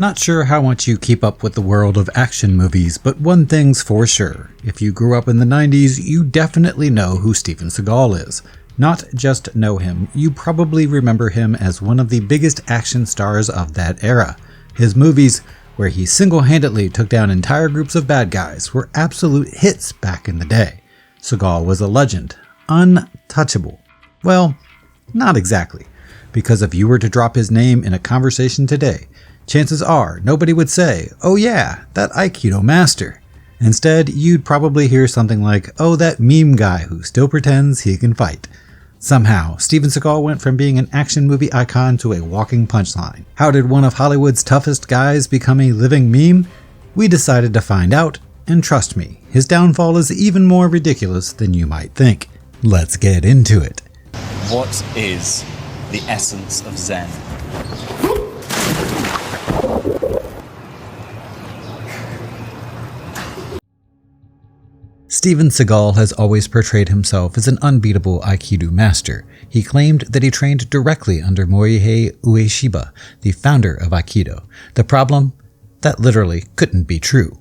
Not sure how much you keep up with the world of action movies, but one thing's for sure. If you grew up in the 90s, you definitely know who Steven Seagal is. Not just know him, you probably remember him as one of the biggest action stars of that era. His movies, where he single-handedly took down entire groups of bad guys, were absolute hits back in the day. Seagal was a legend. Untouchable. Well, not exactly. Because if you were to drop his name in a conversation today, chances are nobody would say, "Oh yeah, that Aikido master." Instead, you'd probably hear something like, "Oh, that meme guy who still pretends he can fight." Somehow, Steven Seagal went from being an action movie icon to a walking punchline. How did one of Hollywood's toughest guys become a living meme? We decided to find out, and trust me, his downfall is even more ridiculous than you might think. Let's get into it. What is the essence of Zen? Steven Seagal has always portrayed himself as an unbeatable Aikido master. He claimed that he trained directly under Morihei Ueshiba, the founder of Aikido. The problem? That literally couldn't be true.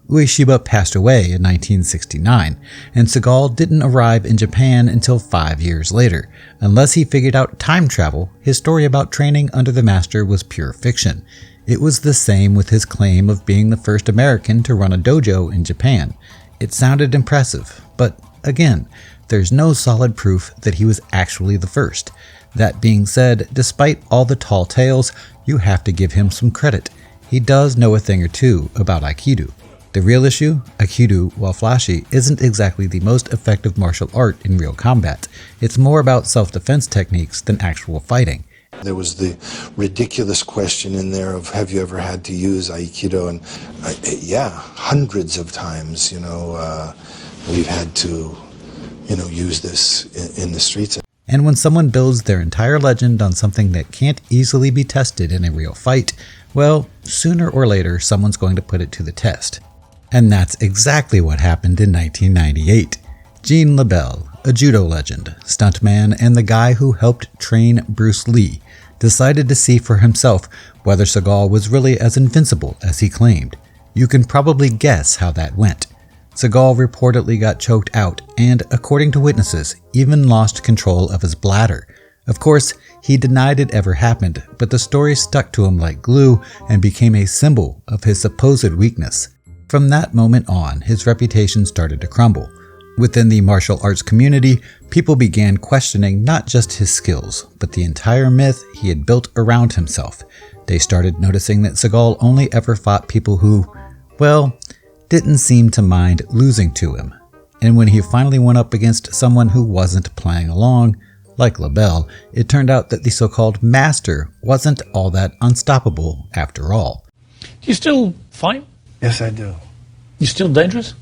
Ueshiba passed away in 1969, and Seagal didn't arrive in Japan until 5 years later. Unless he figured out time travel, his story about training under the master was pure fiction. It was the same with his claim of being the first American to run a dojo in Japan. It sounded impressive, but again, there's no solid proof that he was actually the first. That being said, despite all the tall tales, you have to give him some credit. He does know a thing or two about Aikido. The real issue? Aikido, while flashy, isn't exactly the most effective martial art in real combat. It's more about self-defense techniques than actual fighting. There was the ridiculous question in there of, have you ever had to use Aikido? And yeah, hundreds of times, we've had to, use this in the streets. And when someone builds their entire legend on something that can't easily be tested in a real fight, well, sooner or later, someone's going to put it to the test. And that's exactly what happened in 1998. Gene LeBell, a judo legend, stuntman, and the guy who helped train Bruce Lee, decided to see for himself whether Seagal was really as invincible as he claimed. You can probably guess how that went. Seagal reportedly got choked out and, according to witnesses, even lost control of his bladder. Of course, he denied it ever happened, but the story stuck to him like glue and became a symbol of his supposed weakness. From that moment on, his reputation started to crumble. Within the martial arts community, people began questioning not just his skills, but the entire myth he had built around himself. They started noticing that Seagal only ever fought people who, well, didn't seem to mind losing to him. And when he finally went up against someone who wasn't playing along, like LeBell, it turned out that the so-called master wasn't all that unstoppable after all. Do you still fight? Yes, I do. You still dangerous?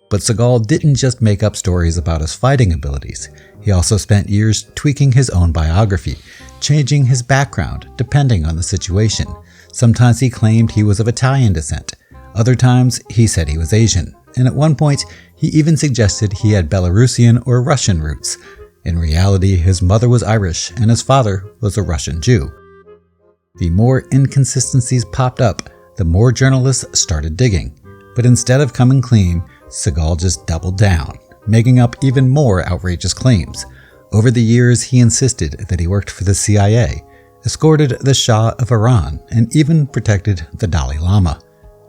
But Seagal didn't just make up stories about his fighting abilities. He also spent years tweaking his own biography, changing his background depending on the situation. Sometimes he claimed he was of Italian descent. Other times, he said he was Asian. And at one point, he even suggested he had Belarusian or Russian roots. In reality, his mother was Irish and his father was a Russian Jew. The more inconsistencies popped up, the more journalists started digging. But instead of coming clean, Seagal just doubled down, making up even more outrageous claims. Over the years, he insisted that he worked for the CIA, escorted the Shah of Iran, and even protected the Dalai Lama.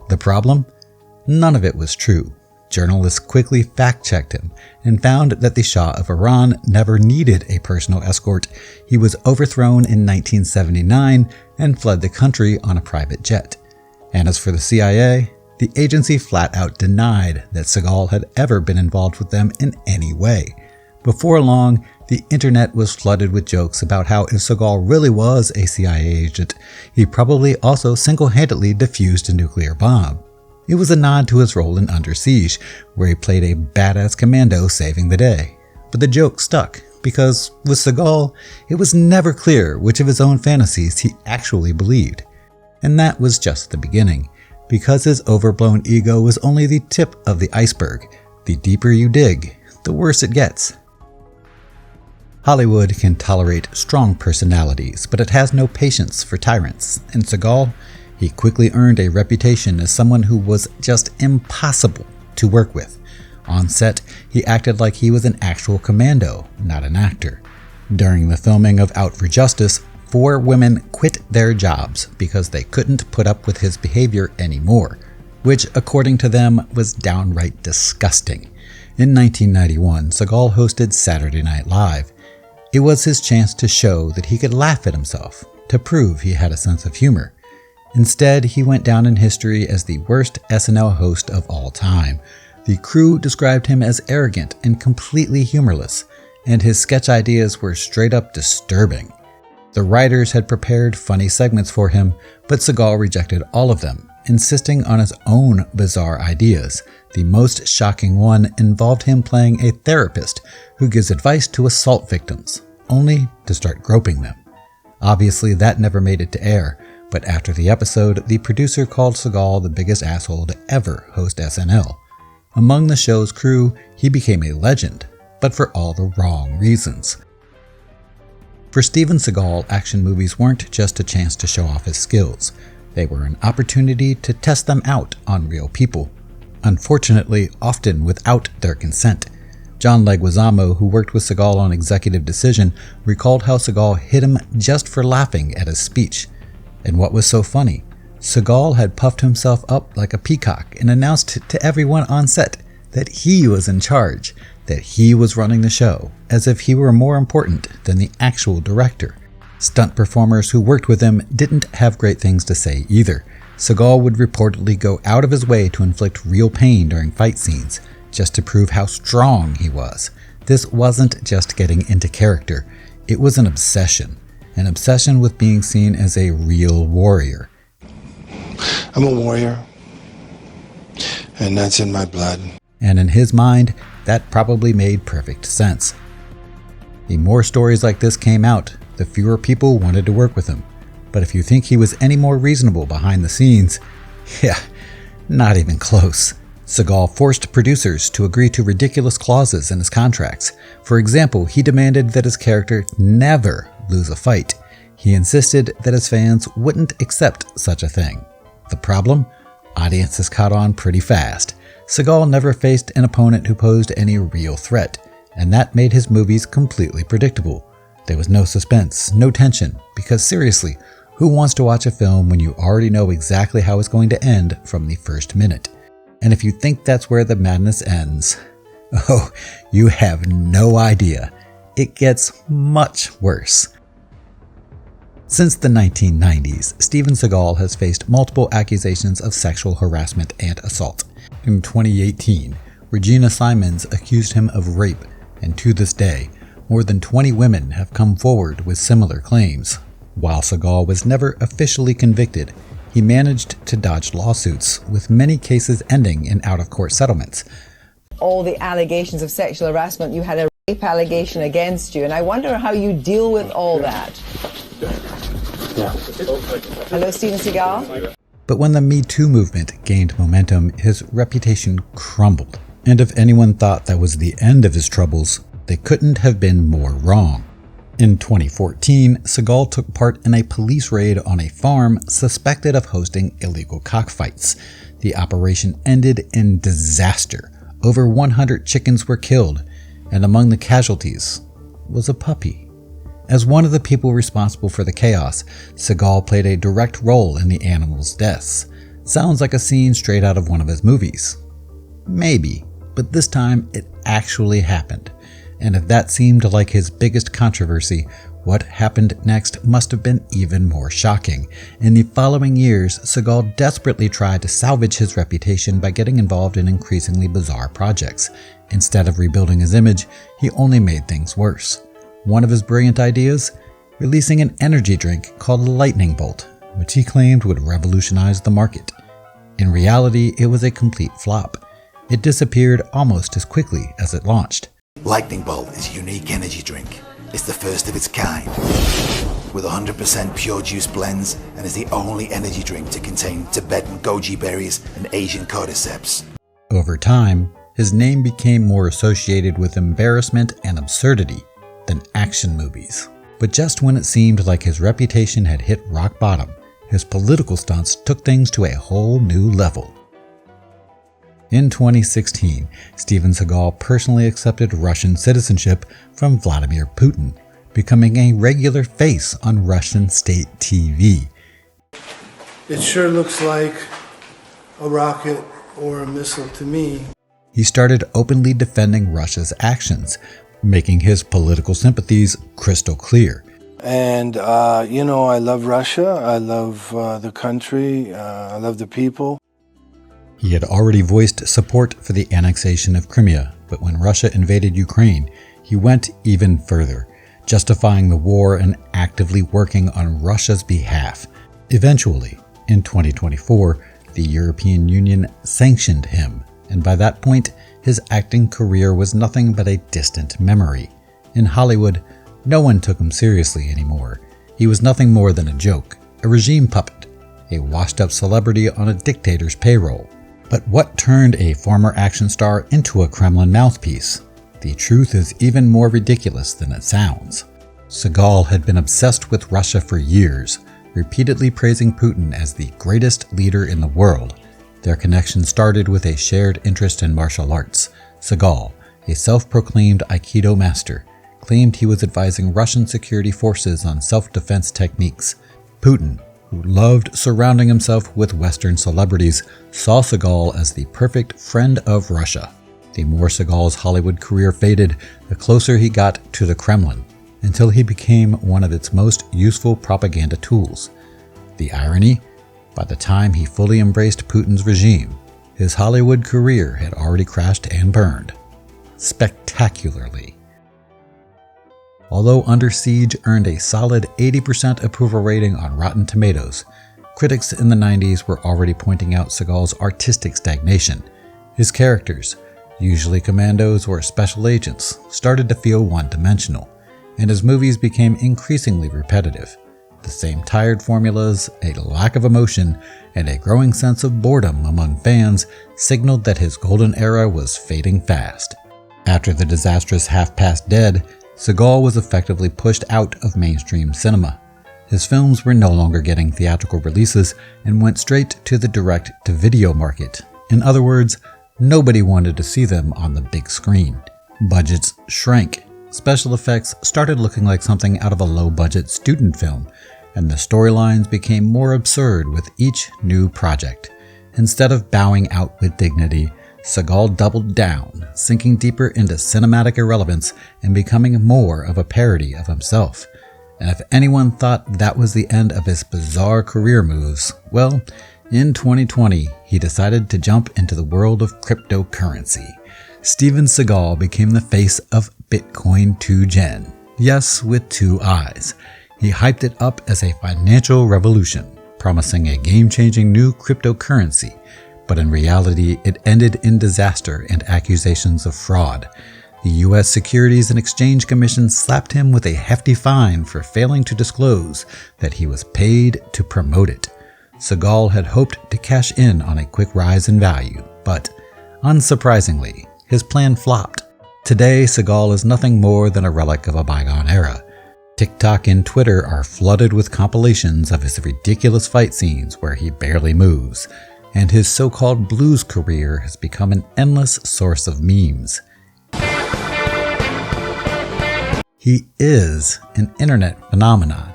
The problem? None of it was true. Journalists quickly fact-checked him and found that the Shah of Iran never needed a personal escort. He was overthrown in 1979 and fled the country on a private jet. And as for the CIA, the agency flat out denied that Seagal had ever been involved with them in any way. Before long, the internet was flooded with jokes about how if Seagal really was a CIA agent, he probably also single-handedly defused a nuclear bomb. It was a nod to his role in Under Siege, where he played a badass commando saving the day. But the joke stuck, because with Seagal, it was never clear which of his own fantasies he actually believed. And that was just the beginning, because his overblown ego was only the tip of the iceberg. The deeper you dig, the worse it gets. Hollywood can tolerate strong personalities, but it has no patience for tyrants. In Seagal, he quickly earned a reputation as someone who was just impossible to work with. On set, he acted like he was an actual commando, not an actor. During the filming of Out for Justice, 4 women quit their jobs because they couldn't put up with his behavior anymore, which, according to them, was downright disgusting. In 1991, Seagal hosted Saturday Night Live. It was his chance to show that he could laugh at himself, to prove he had a sense of humor. Instead, he went down in history as the worst SNL host of all time. The crew described him as arrogant and completely humorless, and his sketch ideas were straight up disturbing. The writers had prepared funny segments for him, but Seagal rejected all of them, insisting on his own bizarre ideas. The most shocking one involved him playing a therapist who gives advice to assault victims, only to start groping them. Obviously, that never made it to air, but after the episode, the producer called Seagal the biggest asshole to ever host SNL. Among the show's crew, he became a legend, but for all the wrong reasons. For Steven Seagal, action movies weren't just a chance to show off his skills. They were an opportunity to test them out on real people. Unfortunately, often without their consent. John Leguizamo, who worked with Seagal on Executive Decision, recalled how Seagal hit him just for laughing at his speech. And what was so funny? Seagal had puffed himself up like a peacock and announced to everyone on set that he was in charge, that he was running the show, as if he were more important than the actual director. Stunt performers who worked with him didn't have great things to say either. Seagal would reportedly go out of his way to inflict real pain during fight scenes, just to prove how strong he was. This wasn't just getting into character, it was an obsession with being seen as a real warrior. I'm a warrior, and that's in my blood. And in his mind, that probably made perfect sense. The more stories like this came out, the fewer people wanted to work with him. But if you think he was any more reasonable behind the scenes, yeah, not even close. Seagal forced producers to agree to ridiculous clauses in his contracts. For example, he demanded that his character never lose a fight. He insisted that his fans wouldn't accept such a thing. The problem? Audiences caught on pretty fast. Seagal never faced an opponent who posed any real threat, and that made his movies completely predictable. There was no suspense, no tension, because seriously, who wants to watch a film when you already know exactly how it's going to end from the first minute? And if you think that's where the madness ends, oh, you have no idea. It gets much worse. Since the 1990s, Steven Seagal has faced multiple accusations of sexual harassment and assault. In 2018, Regina Simons accused him of rape, and to this day, more than 20 women have come forward with similar claims. While Seagal was never officially convicted, he managed to dodge lawsuits, with many cases ending in out-of-court settlements. All the allegations of sexual harassment, you had a rape allegation against you, and I wonder how you deal with all that. Hello, Steven Seagal? But when the Me Too movement gained momentum, his reputation crumbled. And if anyone thought that was the end of his troubles, they couldn't have been more wrong. In 2014, Seagal took part in a police raid on a farm suspected of hosting illegal cockfights. The operation ended in disaster. Over 100 chickens were killed, and among the casualties was a puppy. As one of the people responsible for the chaos, Seagal played a direct role in the animals' deaths. Sounds like a scene straight out of one of his movies. Maybe, but this time it actually happened. And if that seemed like his biggest controversy, what happened next must have been even more shocking. In the following years, Seagal desperately tried to salvage his reputation by getting involved in increasingly bizarre projects. Instead of rebuilding his image, he only made things worse. One of his brilliant ideas? Releasing an energy drink called Lightning Bolt, which he claimed would revolutionize the market. In reality, it was a complete flop. It disappeared almost as quickly as it launched. Lightning Bolt is a unique energy drink. It's the first of its kind, with 100% pure juice blends, and is the only energy drink to contain Tibetan goji berries and Asian cordyceps. Over time, his name became more associated with embarrassment and absurdity. than action movies. But just when it seemed like his reputation had hit rock bottom, his political stunts took things to a whole new level. In 2016, Steven Seagal personally accepted Russian citizenship from Vladimir Putin, becoming a regular face on Russian state TV. It sure looks like a rocket or a missile to me. He started openly defending Russia's actions, making his political sympathies crystal clear. And, I love Russia. I love the country. I love the people. He had already voiced support for the annexation of Crimea, but when Russia invaded Ukraine, he went even further, justifying the war and actively working on Russia's behalf. Eventually, in 2024, the European Union sanctioned him, and by that point, his acting career was nothing but a distant memory. In Hollywood, no one took him seriously anymore. He was nothing more than a joke, a regime puppet, a washed-up celebrity on a dictator's payroll. But what turned a former action star into a Kremlin mouthpiece? The truth is even more ridiculous than it sounds. Seagal had been obsessed with Russia for years, repeatedly praising Putin as the greatest leader in the world. Their connection started with a shared interest in martial arts. Seagal, a self-proclaimed Aikido master, claimed he was advising Russian security forces on self-defense techniques. Putin, who loved surrounding himself with Western celebrities, saw Seagal as the perfect friend of Russia. The more Seagal's Hollywood career faded, the closer he got to the Kremlin, until he became one of its most useful propaganda tools. The irony? By the time he fully embraced Putin's regime, his Hollywood career had already crashed and burned. Spectacularly. Although Under Siege earned a solid 80% approval rating on Rotten Tomatoes, critics in the 90s were already pointing out Seagal's artistic stagnation. His characters, usually commandos or special agents, started to feel one-dimensional, and his movies became increasingly repetitive. The same tired formulas, a lack of emotion, and a growing sense of boredom among fans signaled that his golden era was fading fast. After the disastrous Half-Past Dead, Seagal was effectively pushed out of mainstream cinema. His films were no longer getting theatrical releases and went straight to the direct-to-video market. In other words, nobody wanted to see them on the big screen. Budgets shrank. Special effects started looking like something out of a low-budget student film, and the storylines became more absurd with each new project. Instead of bowing out with dignity, Seagal doubled down, sinking deeper into cinematic irrelevance and becoming more of a parody of himself. And if anyone thought that was the end of his bizarre career moves, well, in 2020, he decided to jump into the world of cryptocurrency. Steven Seagal became the face of Bitcoin 2Gen. Yes, with two eyes. He hyped it up as a financial revolution, promising a game-changing new cryptocurrency, but in reality, it ended in disaster and accusations of fraud. The U.S. Securities and Exchange Commission slapped him with a hefty fine for failing to disclose that he was paid to promote it. Seagal had hoped to cash in on a quick rise in value, but unsurprisingly, his plan flopped. Today, Seagal is nothing more than a relic of a bygone era. TikTok and Twitter are flooded with compilations of his ridiculous fight scenes where he barely moves, and his so-called blues career has become an endless source of memes. He is an internet phenomenon,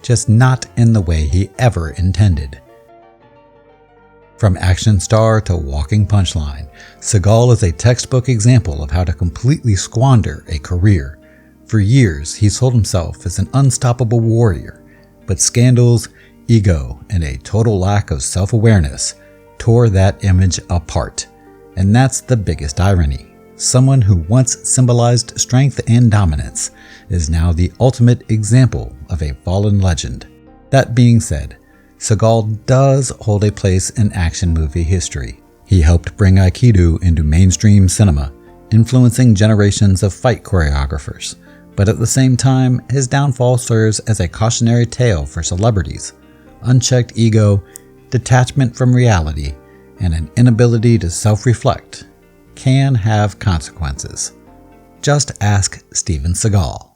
just not in the way he ever intended. From action star to walking punchline, Seagal is a textbook example of how to completely squander a career. For years, he sold himself as an unstoppable warrior, but scandals, ego, and a total lack of self-awareness tore that image apart. And that's the biggest irony. Someone who once symbolized strength and dominance is now the ultimate example of a fallen legend. That being said, Seagal does hold a place in action movie history. He helped bring Aikido into mainstream cinema, influencing generations of fight choreographers. But at the same time, his downfall serves as a cautionary tale for celebrities. Unchecked ego, detachment from reality, and an inability to self-reflect can have consequences. Just ask Steven Seagal.